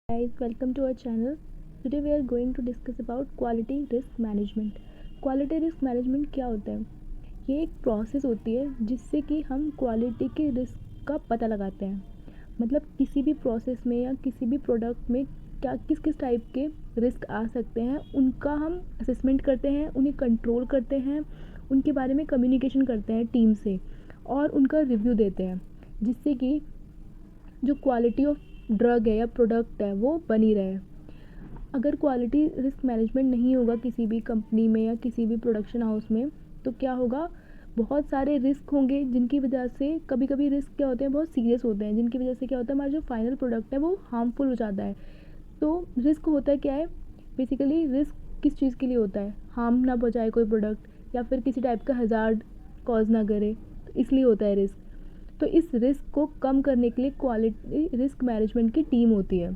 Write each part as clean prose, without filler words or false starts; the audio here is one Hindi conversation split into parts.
Guys, welcome to our channel. Today we are going to discuss about quality risk management. Quality risk management क्या होता है? ये एक प्रोसेस होती है जिससे कि हम क्वालिटी के रिस्क का पता लगाते हैं। मतलब किसी भी प्रोसेस में या किसी भी प्रोडक्ट में क्या किस किस टाइप के रिस्क आ सकते हैं, उनका हम असेसमेंट करते हैं, उन्हें कंट्रोल करते हैं, उनके बारे में कम्युनिकेशन करते हैं टीम से और उनका रिव्यू देते हैं, जिससे कि जो क्वालिटी ऑफ ड्रग है या प्रोडक्ट है वो बनी रहे। अगर क्वालिटी रिस्क मैनेजमेंट नहीं होगा किसी भी कंपनी में या किसी भी प्रोडक्शन हाउस में, तो क्या होगा, बहुत सारे रिस्क होंगे जिनकी वजह से कभी कभी रिस्क क्या होते हैं, बहुत सीरियस होते हैं, जिनकी वजह से क्या होता है, हमारा जो फाइनल प्रोडक्ट है वो हार्मफुल हो जाता है। तो रिस्क होता क्या है? बेसिकली रिस्क किस चीज़ के लिए होता है? हार्म ना पहुँचाए कोई प्रोडक्ट या फिर किसी टाइप का हज़ार्ड कॉज ना करे, तो इसलिए होता है रिस्क। तो इस रिस्क को कम करने के लिए क्वालिटी रिस्क मैनेजमेंट की टीम होती है।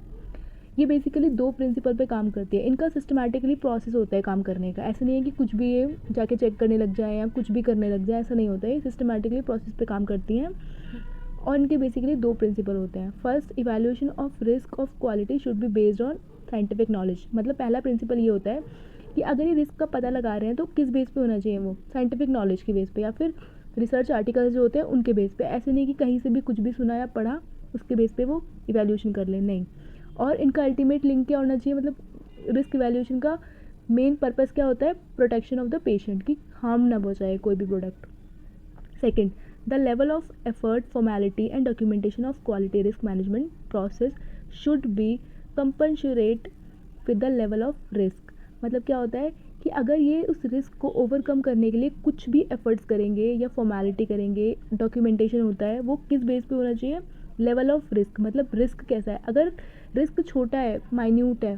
ये बेसिकली दो प्रिंसिपल पे काम करती है। इनका सिस्टमैटिकली प्रोसेस होता है काम करने का। ऐसा नहीं है कि कुछ भी ये जाके चेक करने लग जाए या कुछ भी करने लग जाए, ऐसा नहीं होता है। ये सिस्टमैटिकली प्रोसेस पे काम करती हैं और इनके बेसिकली दो प्रिंसिपल होते हैं। First, evaluation of risk of quality should be based on scientific knowledge. मतलब पहला प्रिंसिपल ये होता है कि अगर ये रिस्क का पता लगा रहे हैं तो किस बेस पे होना चाहिए, वो साइंटिफिक नॉलेज की बेस पे या फिर रिसर्च आर्टिकल्स जो होते हैं उनके बेस पे। ऐसे नहीं कि कहीं से भी कुछ भी सुना या पढ़ा उसके बेस पे वो इवैल्यूएशन कर लें, नहीं। और इनका अल्टीमेट लिंक क्या होना चाहिए, मतलब रिस्क इवैल्यूएशन का मेन पर्पस क्या होता है? प्रोटेक्शन ऑफ द पेशेंट, की हार्म ना पहुँचाए कोई भी product. Second, the level of effort, formality and documentation of quality risk management process should be commensurate with the level of risk। मतलब क्या होता है कि अगर ये उस रिस्क को ओवरकम करने के लिए कुछ भी एफर्ट्स करेंगे या फॉर्मेलिटी करेंगे, डॉक्यूमेंटेशन होता है, वो किस बेस पे होना चाहिए? Level of risk. मतलब रिस्क कैसा है? अगर रिस्क छोटा है, माइन्यूट है,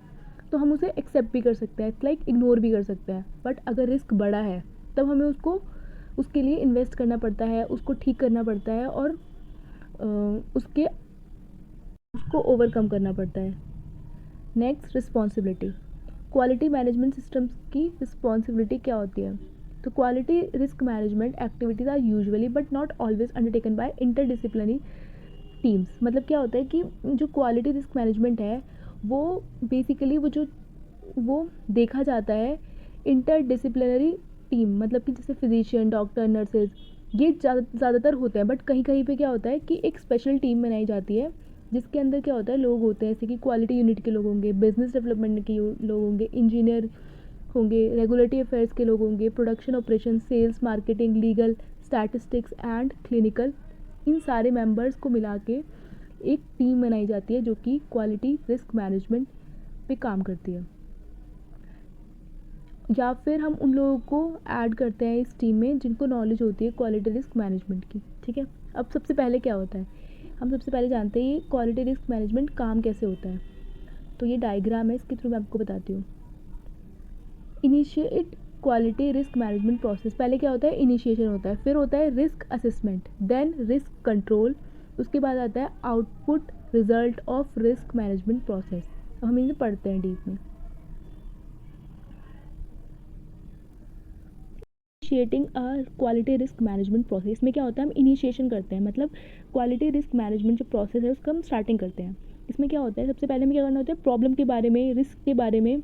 तो हम उसे एक्सेप्ट भी कर सकते हैं, लाइक इग्नोर भी कर सकते हैं। बट अगर रिस्क बड़ा है तब हमें उसके लिए इन्वेस्ट करना पड़ता है, उसको ठीक करना पड़ता है और उसको ओवरकम करना पड़ता है। Next, responsibility. Quality management systems की रिस्पॉन्सिबिलिटी क्या होती है? तो quality risk management activities are usually but not always undertaken by interdisciplinary teams. मतलब क्या होता है कि जो क्वालिटी रिस्क मैनेजमेंट है वो बेसिकली वो देखा जाता है इंटरडिसिप्लिनरी टीम। मतलब कि जैसे फिजिशियन, डॉक्टर, नर्सेज, ये ज़्यादातर होते हैं। बट कहीं कहीं पे क्या होता है कि एक स्पेशल टीम बनाई जाती है जिसके अंदर क्या होता है, लोग होते हैं जैसे कि क्वालिटी यूनिट के लोग होंगे, बिजनेस डेवलपमेंट के लोग होंगे, इंजीनियर होंगे, रेगुलेटरी अफेयर्स के लोग होंगे, production operation, sales, marketing, legal, statistics and clinical. इन सारे मेंबर्स को मिला के एक टीम बनाई जाती है जो कि क्वालिटी रिस्क मैनेजमेंट पे काम करती है। या फिर हम उन लोगों को ऐड करते हैं इस टीम में जिनको नॉलेज होती है क्वालिटी रिस्क मैनेजमेंट की। ठीक है, अब सबसे पहले क्या होता है, हम सबसे पहले जानते हैं ये क्वालिटी रिस्क मैनेजमेंट काम कैसे होता है। तो ये डायग्राम है, इसके थ्रू मैं आपको बताती हूँ। Initiate quality risk management process. पहले क्या होता है? इनिशिएशन होता है, फिर होता है risk assessment, then risk control, उसके बाद आता है output result of risk management process. अब हम इन्हें पढ़ते हैं डीप में। Initiating a quality risk management process में क्या होता है, हम इनिशिएशन करते हैं। मतलब क्वालिटी रिस्क मैनेजमेंट जो प्रोसेस है उसका हम स्टार्टिंग करते हैं। इसमें क्या होता है, सबसे पहले हमें क्या करना होता है, प्रॉब्लम के बारे में, रिस्क के बारे में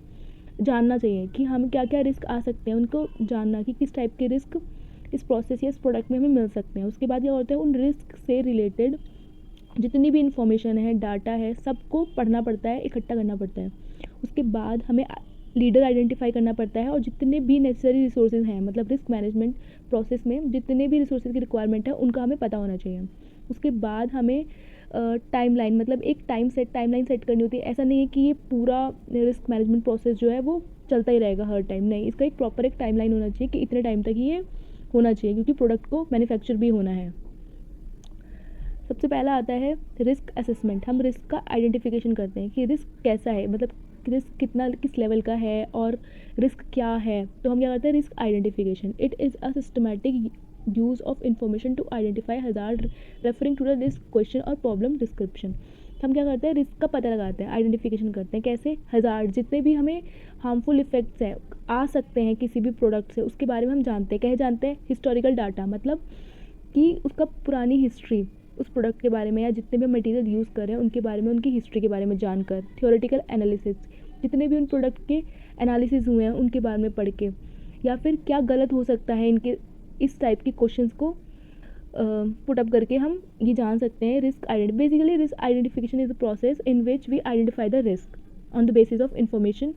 जानना चाहिए कि हम क्या क्या रिस्क आ सकते हैं, उनको जानना कि किस टाइप के रिस्क इस प्रोसेस या इस प्रोडक्ट में हमें मिल सकते हैं। उसके बाद क्या होता है, उन रिस्क से रिलेटेड जितनी भी इंफॉर्मेशन है, डाटा है, सबको पढ़ना पड़ता है, इकट्ठा करना पड़ता है। उसके बाद हमें लीडर आइडेंटिफाई करना पड़ता है और जितने भी नेसेसरी रिसोर्सेज हैं, मतलब रिस्क मैनेजमेंट प्रोसेस में जितने भी रिसोर्सेज की रिक्वायरमेंट है उनका हमें पता होना चाहिए। उसके बाद हमें टाइमलाइन, मतलब एक टाइमलाइन सेट करनी होती है। ऐसा नहीं है कि ये पूरा रिस्क मैनेजमेंट प्रोसेस जो है वो चलता ही रहेगा हर टाइम, नहीं। इसका एक प्रॉपर एक टाइमलाइन होना चाहिए कि इतने टाइम तक ही ये होना चाहिए, क्योंकि प्रोडक्ट को मैन्युफैक्चर भी होना है। सबसे पहला आता है रिस्क असेसमेंट। हम रिस्क का आइडेंटिफिकेशन करते हैं कि रिस्क कैसा है, मतलब रिस्क कितना, किस लेवल का है और रिस्क क्या है। तो हम क्या करते हैं, risk identification. It is a systematic use of information to identify hazard referring to the risk question और प्रॉब्लम डिस्क्रिप्शन। हम क्या करते हैं, रिस्क का पता लगाते हैं, आइडेंटिफिकेशन करते हैं। कैसे? हज़ार्ड, जितने भी हमें हार्मफुल इफेक्ट्स हैं, आ सकते हैं किसी भी प्रोडक्ट से, उसके बारे में हम जानते हैं। कैसे जानते हैं? हिस्टोरिकल डाटा, मतलब कि उसका पुरानी हिस्ट्री, उस प्रोडक्ट के बारे में या जितने भी मटेरियल यूज़ कर रहे हैं उनके बारे में, उनकी हिस्ट्री के बारे में जानकर, थ्योरेटिकल एनालिसिस, जितने भी उन प्रोडक्ट के एनालिसिस हुए हैं उनके बारे में पढ़ के, या फिर क्या गलत हो सकता है इनके, इस टाइप के क्वेश्चंस को पुट अप करके हम ये जान सकते हैं risk identification. Basically risk identification is the process in which we identify the risk on the basis of information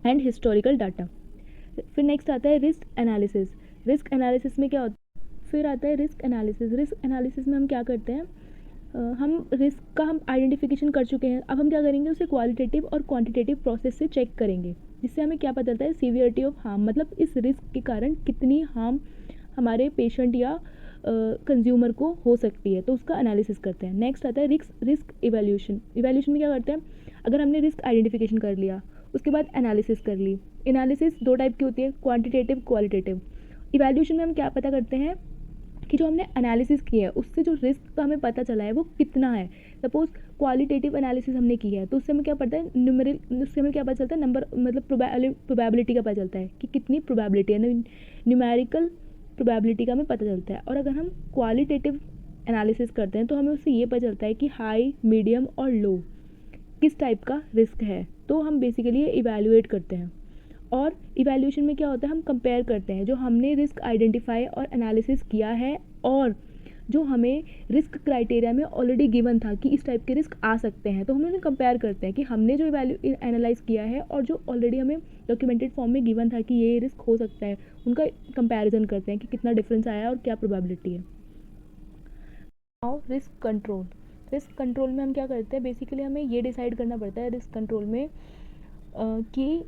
and historical data. फिर नेक्स्ट आता है रिस्क एनालिसिस। रिस्क एनालिसिस में क्या होता है, फिर आता है रिस्क एनालिसिस। रिस्क एनालिसिस में हम क्या करते हैं, हम रिस्क का हम आइडेंटिफिकेशन कर चुके हैं, अब हम क्या करेंगे, उसे क्वालिटेटिव और क्वांटिटेटिव प्रोसेस से चेक करेंगे, जिससे हमें क्या पता चलता है, सीवियरिटी ऑफ हार्म, मतलब इस रिस्क के कारण कितनी हार्म हमारे पेशेंट या कंज्यूमर को हो सकती है, तो उसका एनालिसिस करते हैं। नेक्स्ट आता है रिस्क इवैल्यूएशन। इवैल्यूएशन में क्या करते हैं, अगर हमने रिस्क आइडेंटिफिकेशन कर लिया, उसके बाद एनालिसिस कर ली। एनालिसिस दो टाइप की होती है, क्वांटिटेटिव, क्वालिटेटिव। इवैल्यूएशन में हम क्या पता करते हैं कि जो हमने एनालिसिस किया है उससे जो रिस्क का हमें पता चला है वो कितना है। सपोज क्वालिटेटिव एनालिसिस हमने किया है तो उससे हमें क्या पता है, न्यूमेरिकल, उससे हमें क्या पता चलता है, नंबर मतलब प्रोबेबिलिटी का पता चलता है कि कितनी प्रोबेबिलिटी है, न्यूमेरिकल प्रोबेबिलिटी का हमें पता चलता है। और अगर हम क्वालिटेटिव एनालिसिस करते हैं तो हमें उससे ये पता चलता है कि हाई, मीडियम और लो किस टाइप का रिस्क है, तो हम बेसिकली ये इवैल्यूएट करते हैं। और इवैल्यूएशन में क्या होता है, हम कंपेयर करते हैं जो हमने रिस्क आइडेंटिफाई और एनालिसिस किया है और जो हमें रिस्क क्राइटेरिया में ऑलरेडी गिवन था कि इस टाइप के रिस्क आ सकते हैं, तो हम उन्हें कंपेयर करते हैं कि हमने जो एनालाइज किया है और जो ऑलरेडी हमें डॉक्यूमेंटेड फॉर्म में गिवन था कि ये रिस्क हो सकता है, उनका कंपैरिजन करते हैं कि कितना डिफरेंस आया है और क्या प्रोबेबिलिटी है। और रिस्क कंट्रोल। रिस्क कंट्रोल में हम क्या करते हैं, बेसिकली हमें ये डिसाइड करना पड़ता है रिस्क कंट्रोल में कि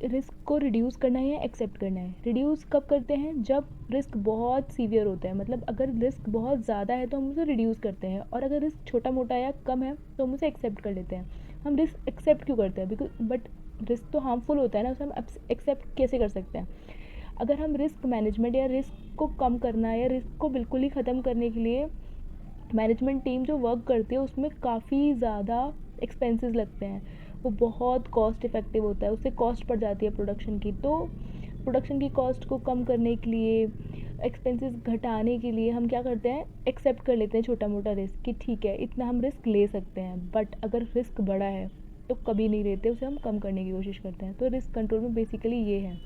रिस्क को रिड्यूस करना है या एक्सेप्ट करना है। रिड्यूस कब करते हैं, जब रिस्क बहुत सीवियर होता है, मतलब अगर रिस्क बहुत ज़्यादा है तो हम उसे रिड्यूस करते हैं, और अगर रिस्क छोटा मोटा या कम है तो हम उसे एक्सेप्ट कर लेते हैं। हम रिस्क एक्सेप्ट क्यों करते हैं, बिकॉज बट रिस्क तो हार्मफुल होता है ना, उसे हम एक्सेप्ट कैसे कर सकते हैं। अगर हम रिस्क मैनेजमेंट या रिस्क को कम करना है या रिस्क को बिल्कुल ही ख़त्म करने के लिए मैनेजमेंट टीम जो वर्क करती है उसमें काफ़ी ज़्यादा एक्सपेंसेस लगते हैं, वो बहुत कॉस्ट इफ़ेक्टिव होता है, उससे कॉस्ट पड़ जाती है प्रोडक्शन की। तो प्रोडक्शन की कॉस्ट को कम करने के लिए, एक्सपेंसेस घटाने के लिए हम क्या करते हैं, एक्सेप्ट कर लेते हैं छोटा मोटा रिस्क कि ठीक है इतना हम रिस्क ले सकते हैं। बट अगर रिस्क बड़ा है तो कभी नहीं लेते, उसे हम कम करने की कोशिश करते हैं। तो रिस्क कंट्रोल में बेसिकली ये है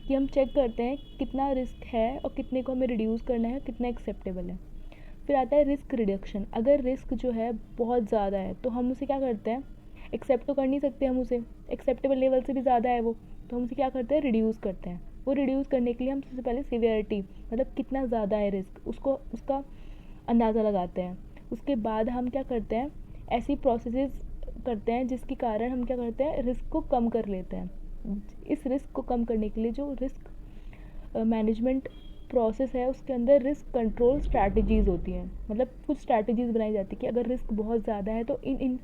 कि हम चेक करते हैं कितना रिस्क है और कितने को हमें रिड्यूस करना है, कितना एक्सेप्टेबल है। फिर आता है रिस्क रिडक्शन। अगर रिस्क जो है बहुत ज़्यादा है तो हम उसे क्या करते हैं, एक्सेप्ट तो कर नहीं सकते हम उसे, एक्सेप्टेबल लेवल से भी ज़्यादा है वो, तो हम उसे क्या करते हैं, रिड्यूस करते हैं। वो रिड्यूस करने के लिए हम सबसे पहले सीवियरिटी, मतलब कितना ज़्यादा है रिस्क, उसका अंदाज़ा लगाते हैं। उसके बाद हम क्या करते हैं, ऐसी प्रोसेसेस करते हैं जिसके कारण हम क्या करते हैं, रिस्क को कम कर लेते हैं। इस रिस्क को कम करने के लिए जो रिस्क मैनेजमेंट प्रोसेस है उसके अंदर रिस्क कंट्रोल स्ट्रैटेजीज़ होती हैं, मतलब कुछ स्ट्रैटेजीज़ बनाई जाती है कि अगर रिस्क बहुत ज़्यादा है तो इन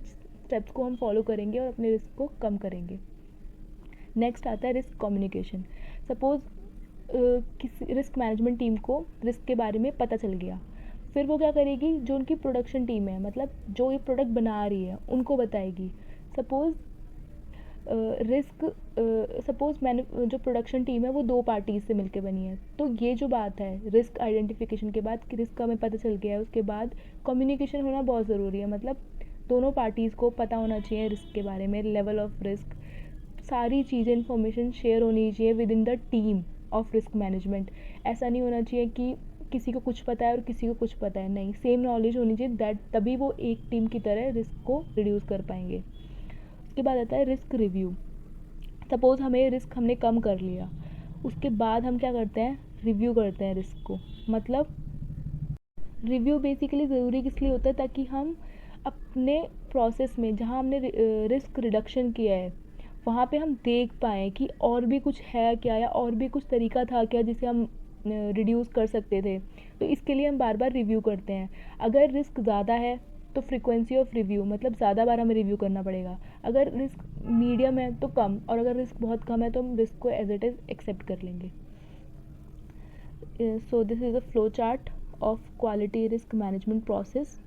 स्टेप्स को हम फॉलो करेंगे और अपने रिस्क को कम करेंगे। नेक्स्ट आता है रिस्क कम्युनिकेशन। सपोज़ किसी रिस्क मैनेजमेंट टीम को रिस्क के बारे में पता चल गया, फिर वो क्या करेगी, जो उनकी प्रोडक्शन टीम है, मतलब जो ये प्रोडक्ट बना रही है उनको बताएगी। सपोज़ रिस्क सपोज़ मैंने जो प्रोडक्शन टीम है वो 2 पार्टीज़ से मिलकर बनी है, तो ये जो बात है रिस्क आइडेंटिफिकेशन के बाद कि रिस्क का हमें पता चल गया है, उसके बाद कम्युनिकेशन होना बहुत ज़रूरी है। मतलब दोनों पार्टीज़ को पता होना चाहिए रिस्क के बारे में, लेवल ऑफ रिस्क, सारी चीज़ें, इन्फॉर्मेशन शेयर होनी चाहिए with in the team of risk management. ऐसा नहीं होना चाहिए कि किसी को कुछ पता है और किसी को कुछ पता है, नहीं, सेम नॉलेज होनी चाहिए, दैट तभी वो एक टीम की तरह रिस्क को रिड्यूस कर पाएंगे। उसके बाद आता है रिस्क रिव्यू। सपोज़ हमें रिस्क हमने कम कर लिया, उसके बाद हम क्या करते हैं, रिव्यू करते हैं रिस्क को। मतलब रिव्यू बेसिकली ज़रूरी किस लिए होता है, ताकि हम अपने प्रोसेस में जहाँ हमने रिस्क रिडक्शन किया है वहाँ पे हम देख पाएँ कि और भी कुछ है क्या, या और भी कुछ तरीका था क्या जिसे हम रिड्यूस कर सकते थे। तो इसके लिए हम बार बार रिव्यू करते हैं। अगर रिस्क ज़्यादा है तो फ्रीक्वेंसी ऑफ रिव्यू, मतलब ज़्यादा बार हमें रिव्यू करना पड़ेगा। अगर रिस्क मीडियम है तो कम, और अगर रिस्क बहुत कम है तो हम रिस्क को एज इट इज़ एक्सेप्ट कर लेंगे। So this is a flow chart of quality risk management process.